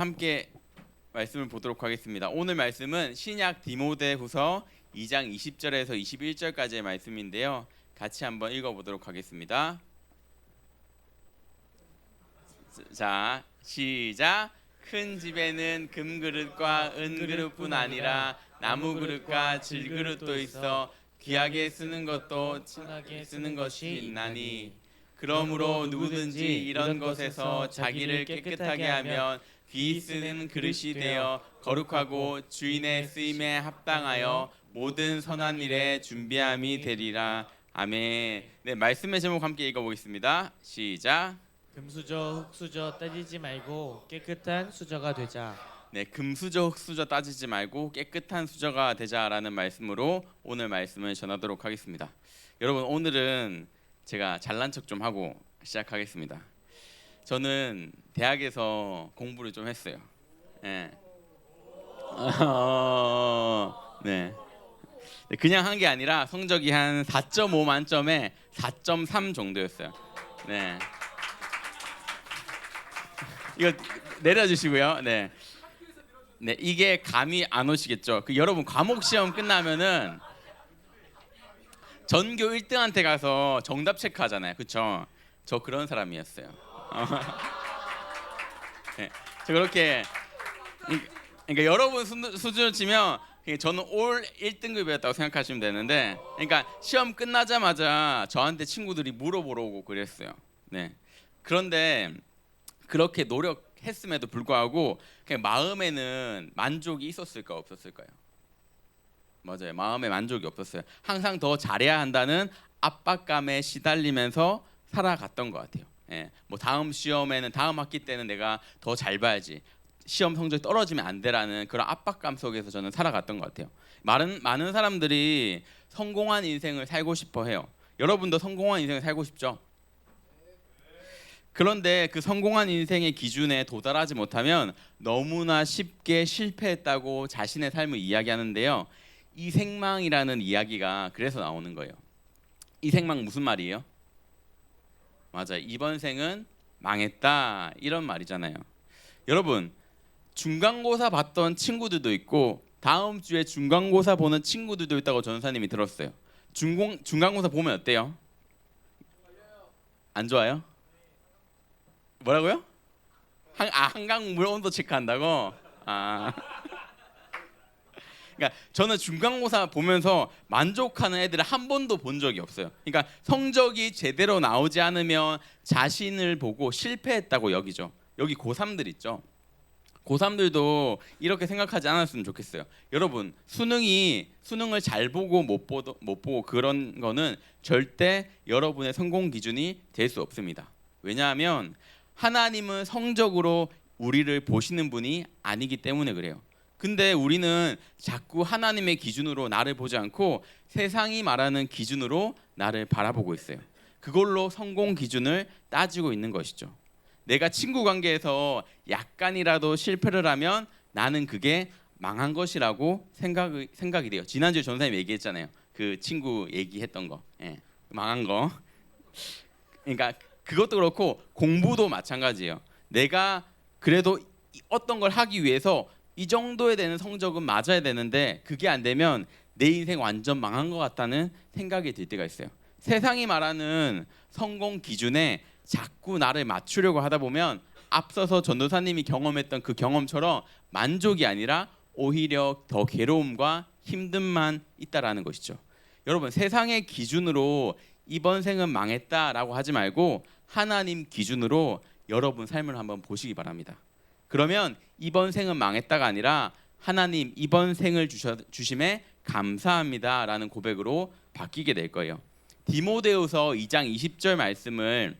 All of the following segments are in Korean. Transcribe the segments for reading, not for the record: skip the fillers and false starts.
함께 말씀을 보도록 하겠습니다. 오늘 말씀은 신약 디모데후서 2장 20절에서 21절까지의 말씀인데요. 같이 한번 읽어보도록 하겠습니다. 자, 시작. 큰 집에는 금그릇과 은그릇뿐 아니라 나무그릇과 질그릇도 있어 귀하게 쓰는 것도 친하게 쓰는 것이 있나니, 그러므로 누구든지 이런 것에서 자기를 깨끗하게 하면 귀히 쓰는 그릇이 되어 거룩하고 주인의 쓰임에 합당하여 모든 선한 일에 준비함이 되리라. 아멘. 네, 말씀의 제목 함께 읽어보겠습니다. 시작. 금수저 흙수저 따지지 말고 깨끗한 수저가 되자. 네, 금수저 흙수저 따지지 말고 깨끗한 수저가 되자라는 말씀으로 오늘 말씀을 전하도록 하겠습니다. 여러분, 오늘은 제가 잘난 척 좀 하고 시작하겠습니다. 저는 대학에서 공부를 좀 했어요. 네. 네. 그냥 한 게 아니라 성적이 한 4.5 만점에 4.3 정도였어요. 네. 이거 내려주시고요. 네. 네, 이게 감이 안 오시겠죠? 여러분, 과목 시험 끝나면은 전교 1등한테 가서 정답 체크하잖아요, 그렇죠? 저 그런 사람이었어요. 네, 저 그렇게, 그러니까 여러분 수준을 치면 저는 올 1등급이었다고 생각하시면 되는데, 그러니까 시험 끝나자마자 저한테 친구들이 물어보러 오고 그랬어요. 네. 그런데 그렇게 노력했음에도 불구하고 그냥 마음에는 만족이 있었을까 없었을까요? 맞아요. 마음에 만족이 없었어요. 항상 더 잘해야 한다는 압박감에 시달리면서 살아갔던 것 같아요. 예, 뭐 다음 시험에는, 다음 학기 때는 내가 더 잘 봐야지, 시험 성적이 떨어지면 안 되라는 그런 압박감 속에서 저는 살아갔던 것 같아요. 많은 사람들이 성공한 인생을 살고 싶어 해요. 여러분도 성공한 인생을 살고 싶죠? 그런데 그 성공한 인생의 기준에 도달하지 못하면 너무나 쉽게 실패했다고 자신의 삶을 이야기하는데요. 이 생망이라는 이야기가 그래서 나오는 거예요. 이 생망 무슨 말이에요? 맞아요. 이번 생은 망했다, 이런 말이잖아요. 여러분, 중간고사 봤던 친구들도 있고 다음 주에 중간고사 보는 친구들도 있다고 전사님이 들었어요. 중간고사 보면 어때요? 안 좋아요? 뭐라고요? 한강 물 온도 체크한다고? 그러니까 저는 중간고사 보면서 만족하는 애들을 한 번도 본 적이 없어요. 그러니까 성적이 제대로 나오지 않으면 자신을 보고 실패했다고 여기죠. 여기 고3들 있죠. 고3들도 이렇게 생각하지 않았으면 좋겠어요. 여러분, 수능을 잘 보고 못 보고 그런 거는 절대 여러분의 성공 기준이 될 수 없습니다. 왜냐하면 하나님은 성적으로 우리를 보시는 분이 아니기 때문에 그래요. 근데 우리는 자꾸 하나님의 기준으로 나를 보지 않고 세상이 말하는 기준으로 나를 바라보고 있어요. 그걸로 성공 기준을 따지고 있는 것이죠. 내가 친구 관계에서 약간이라도 실패를 하면 나는 그게 망한 것이라고 생각이 돼요. 지난주에 전사님 얘기했잖아요. 그 친구 얘기했던 거, 예, 망한 거. 그러니까 그것도 그렇고 공부도 마찬가지예요. 내가 그래도 어떤 걸 하기 위해서 이 정도에 되는 성적은 맞아야 되는데 그게 안 되면 내 인생 완전 망한 것 같다는 생각이 들 때가 있어요. 세상이 말하는 성공 기준에 자꾸 나를 맞추려고 하다 보면 앞서서 전도사님이 경험했던 그 경험처럼 만족이 아니라 오히려 더 괴로움과 힘듦만 있다라는 것이죠. 여러분, 세상의 기준으로 이번 생은 망했다라고 하지 말고 하나님 기준으로 여러분 삶을 한번 보시기 바랍니다. 그러면 이번 생은 망했다가 아니라 하나님, 이번 생을 주심에 감사합니다라는 고백으로 바뀌게 될 거예요. 디모데후서 2장 20절 말씀을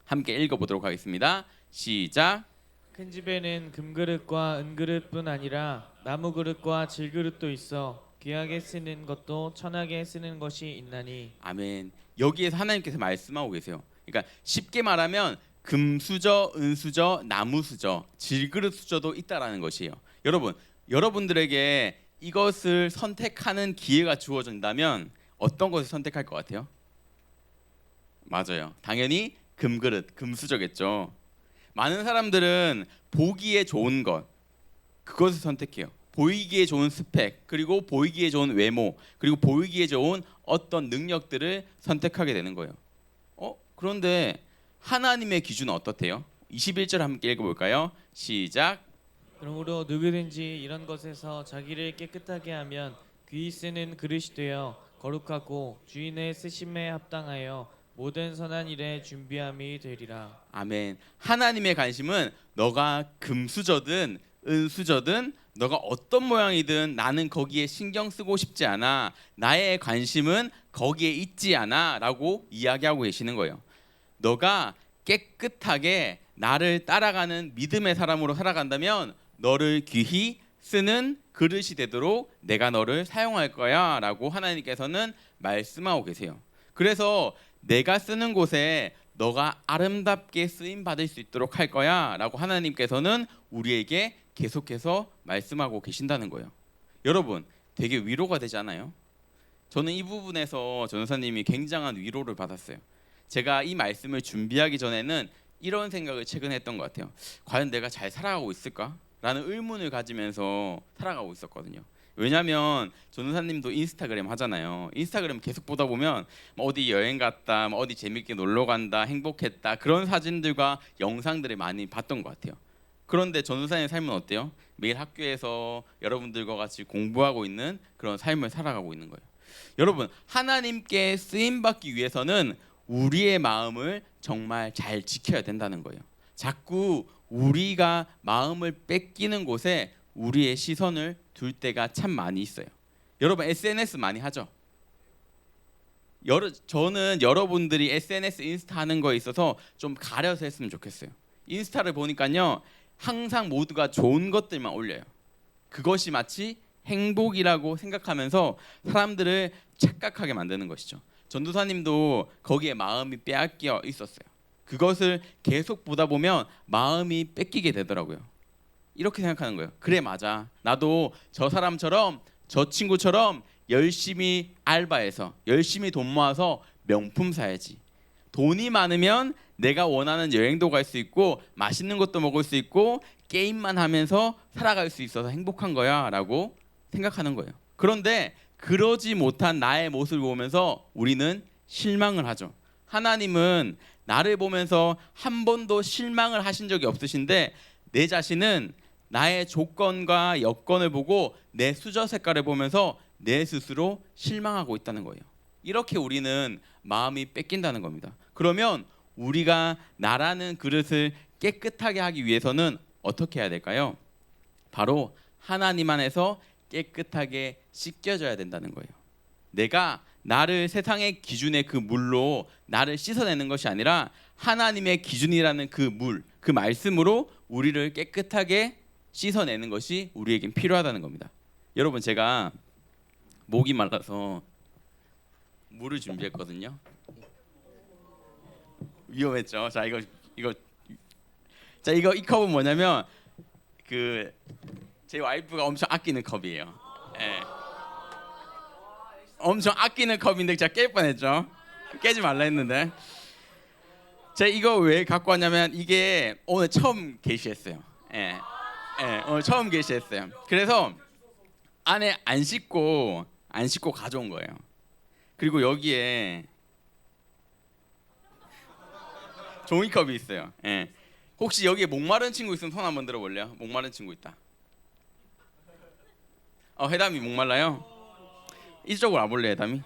함께 읽어보도록 하겠습니다. 시작. 큰 집에는 금그릇과 은그릇뿐 아니라 나무그릇과 질그릇도 있어 귀하게 쓰는 것도 천하게 쓰는 것이 있나니. 아멘. 여기에서 하나님께서 말씀하고 계세요. 그러니까 쉽게 말하면 금수저, 은수저, 나무수저, 질그릇 수저도 있다라는 것이에요. 여러분들에게 이것을 선택하는 기회가 주어진다면 어떤 것을 선택할 것 같아요? 맞아요. 당연히 금그릇, 금수저겠죠. 많은 사람들은 보기에 좋은 것, 그것을 선택해요. 보이기에 좋은 스펙, 그리고 보이기에 좋은 외모, 그리고 보이기에 좋은 어떤 능력들을 선택하게 되는 거예요. 그런데 하나님의 기준은 어떻대요? 21절 함께 읽어볼까요? 시작. 그러므로 누구든지 이런 것에서 자기를 깨끗하게 하면 귀히 쓰는 그릇이 되어 거룩하고 주인의 쓰심에 합당하여 모든 선한 일에 준비함이 되리라. 아멘. 하나님의 관심은 너가 금수저든 은수저든 너가 어떤 모양이든 나는 거기에 신경 쓰고 싶지 않아. 나의 관심은 거기에 있지 않아 라고 이야기하고 계시는 거예요. 너가 깨끗하게 나를 따라가는 믿음의 사람으로 살아간다면 너를 귀히 쓰는 그릇이 되도록 내가 너를 사용할 거야 라고 하나님께서는 말씀하고 계세요. 그래서 내가 쓰는 곳에 너가 아름답게 쓰임 받을 수 있도록 할 거야 라고 하나님께서는 우리에게 계속해서 말씀하고 계신다는 거예요. 여러분 되게 위로가 되지 않아요? 저는 이 부분에서 전도사님이 굉장한 위로를 받았어요. 제가 이 말씀을 준비하기 전에는 이런 생각을 최근에 했던 것 같아요. 과연 내가 잘 살아가고 있을까? 라는 의문을 가지면서 살아가고 있었거든요. 왜냐하면 전도사님도 인스타그램 하잖아요. 인스타그램 계속 보다 보면 어디 여행 갔다, 어디 재밌게 놀러 간다, 행복했다 그런 사진들과 영상들을 많이 봤던 것 같아요. 그런데 전도사님의 삶은 어때요? 매일 학교에서 여러분들과 같이 공부하고 있는 그런 삶을 살아가고 있는 거예요. 여러분 하나님께 쓰임 받기 위해서는 우리의 마음을 정말 잘 지켜야 된다는 거예요. 자꾸 우리가 마음을 뺏기는 곳에 우리의 시선을 둘 때가 참 많이 있어요. 여러분 SNS 많이 하죠? 저는 여러분들이 SNS 인스타 하는 거에 있어서 좀 가려서 했으면 좋겠어요. 인스타를 보니까요 항상 모두가 좋은 것들만 올려요. 그것이 마치 행복이라고 생각하면서 사람들을 착각하게 만드는 것이죠. 전도사님도 거기에 마음이 빼앗겨 있었어요. 그것을 계속 보다 보면 마음이 뺏기게 되더라고요. 이렇게 생각하는 거예요. 그래 맞아. 나도 저 사람처럼 저 친구처럼 열심히 알바해서 열심히 돈 모아서 명품 사야지. 돈이 많으면 내가 원하는 여행도 갈 수 있고 맛있는 것도 먹을 수 있고 게임만 하면서 살아갈 수 있어서 행복한 거야 라고 생각하는 거예요. 그런데 그러지 못한 나의 모습을 보면서 우리는 실망을 하죠. 하나님은 나를 보면서 한 번도 실망을 하신 적이 없으신데 내 자신은 나의 조건과 여건을 보고 내 수저 색깔을 보면서 내 스스로 실망하고 있다는 거예요. 이렇게 우리는 마음이 뺏긴다는 겁니다. 그러면 우리가 나라는 그릇을 깨끗하게 하기 위해서는 어떻게 해야 될까요? 바로 하나님 안에서 깨끗하게 씻겨져야 된다는 거예요. 내가 나를 세상의 기준의 그 물로 나를 씻어내는 것이 아니라 하나님의 기준이라는 그 물, 그 말씀으로 우리를 깨끗하게 씻어내는 것이 우리에겐 필요하다는 겁니다. 여러분 제가 목이 말라서 물을 준비했거든요. 위험했죠. 자 이거 이 컵은 뭐냐면 그 제 와이프가 엄청 아끼는 컵이에요. 예. 엄청 아끼는 컵인데 제가 깰 뻔했죠. 깨지 말라 했는데 제가 이거 왜 갖고 왔냐면 이게 오늘 처음 게시했어요. 예. 오늘 처음 게시했어요. 그래서 안에 안 씻고 가져온 거예요. 그리고 여기에 종이컵이 있어요. 예. 혹시 여기에 목마른 친구 있으면 손 한번 들어볼래요? 목마른 친구 있다. 해담이 목말라요? 이쪽으로 와볼래 해담이?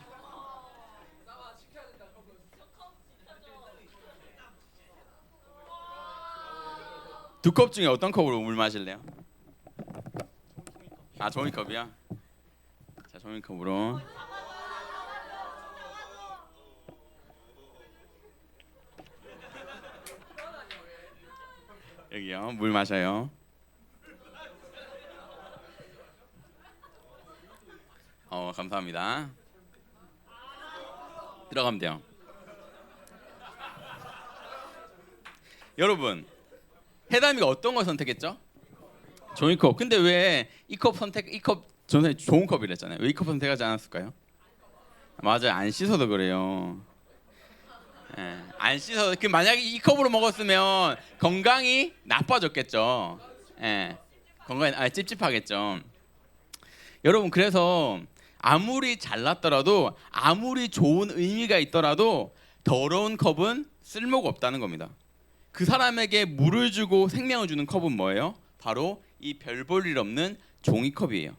두 컵 중에 어떤 컵으로 물 마실래요? 종이컵이야? 자 종이컵으로 여기요 물 마셔요. 감사합니다. 들어가면 돼요. 여러분 해담이가 어떤 걸 선택했죠? 종이컵. 근데 왜 이 컵 저는 좋은 컵이랬잖아요. 왜 이 컵 선택하지 않았을까요? 맞아요. 안 씻어도 그래요. 안 씻어. 그 만약에 이 컵으로 먹었으면 건강이 나빠졌겠죠. 건강이 찝찝하겠죠. 여러분, 그래서 아무리 잘났더라도 아무리 좋은 의미가 있더라도 더러운 컵은 쓸모가 없다는 겁니다. 그 사람에게 물을 주고 생명을 주는 컵은 뭐예요? 바로 이 별 볼 일 없는 종이컵이에요.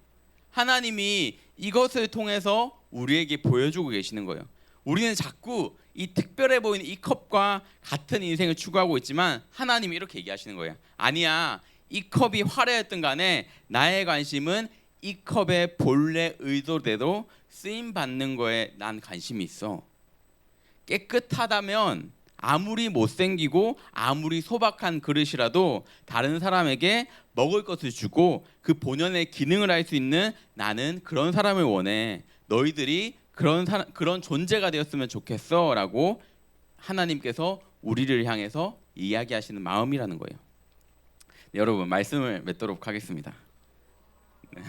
하나님이 이것을 통해서 우리에게 보여주고 계시는 거예요. 우리는 자꾸 이 특별해 보이는 이 컵과 같은 인생을 추구하고 있지만 하나님이 이렇게 얘기하시는 거예요. 아니야, 이 컵이 화려했든 간에 나의 관심은 이 컵의 본래 의도대로 쓰임 받는 거에 난 관심이 있어. 깨끗하다면 아무리 못생기고 아무리 소박한 그릇이라도 다른 사람에게 먹을 것을 주고 그 본연의 기능을 할 수 있는 나는 그런 사람을 원해. 너희들이 그런 존재가 되었으면 좋겠어라고 하나님께서 우리를 향해서 이야기하시는 마음이라는 거예요. 네, 여러분, 말씀을 맺도록 하겠습니다. 네.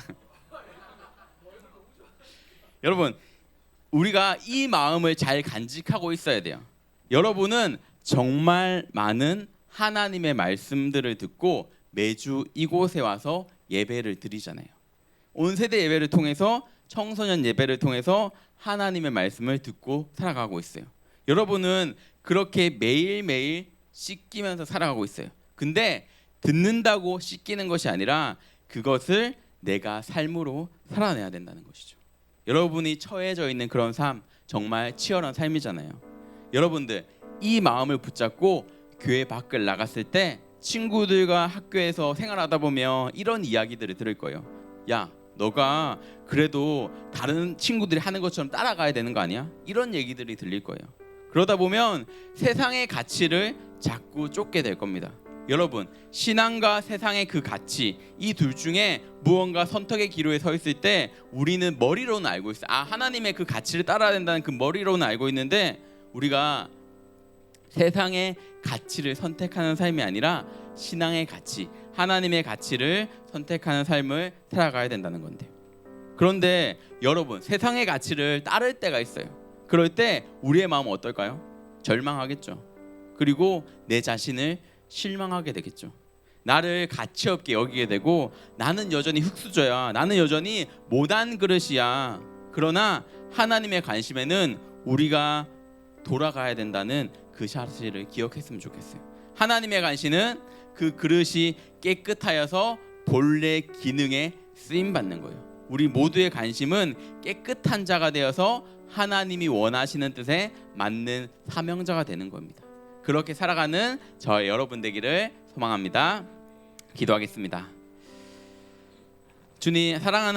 여러분, 우리가 이 마음을 잘 간직하고 있어야 돼요. 여러분은 정말 많은 하나님의 말씀들을 듣고 매주 이곳에 와서 예배를 드리잖아요. 온 세대 예배를 통해서, 청소년 예배를 통해서 하나님의 말씀을 듣고 살아가고 있어요. 여러분은 그렇게 매일매일 씻기면서 살아가고 있어요. 근데 듣는다고 씻기는 것이 아니라 그것을 내가 삶으로 살아내야 된다는 것이죠. 여러분이 처해져 있는 그런 삶, 정말 치열한 삶이잖아요. 여러분들, 이 마음을 붙잡고 교회 밖을 나갔을 때 친구들과 학교에서 생활하다 보면 이런 이야기들을 들을 거예요. 야, 너가 그래도 다른 친구들이 하는 것처럼 따라가야 되는 거 아니야? 이런 얘기들이 들릴 거예요. 그러다 보면 세상의 가치를 자꾸 쫓게 될 겁니다. 여러분, 신앙과 세상의 그 가치, 이 둘 중에 무언가 선택의 기로에 서 있을 때 우리는 머리로는 알고 있어요. 하나님의 그 가치를 따라야 된다는 그 머리로는 알고 있는데 우리가 세상의 가치를 선택하는 삶이 아니라 신앙의 가치, 하나님의 가치를 선택하는 삶을 살아가야 된다는 건데, 그런데 여러분, 세상의 가치를 따를 때가 있어요. 그럴 때 우리의 마음은 어떨까요? 절망하겠죠. 그리고 내 자신을 실망하게 되겠죠. 나를 가치 없게 여기게 되고 나는 여전히 흙수저야, 나는 여전히 못한 그릇이야. 그러나 하나님의 관심에는 우리가 돌아가야 된다는 그 사실을 기억했으면 좋겠어요. 하나님의 관심은 그 그릇이 깨끗하여서 본래 기능에 쓰임 받는 거예요. 우리 모두의 관심은 깨끗한 자가 되어서 하나님이 원하시는 뜻에 맞는 사명자가 되는 겁니다. 그렇게 살아가는 저 여러분 되기를 소망합니다. 기도하겠습니다. 주님, 사랑하는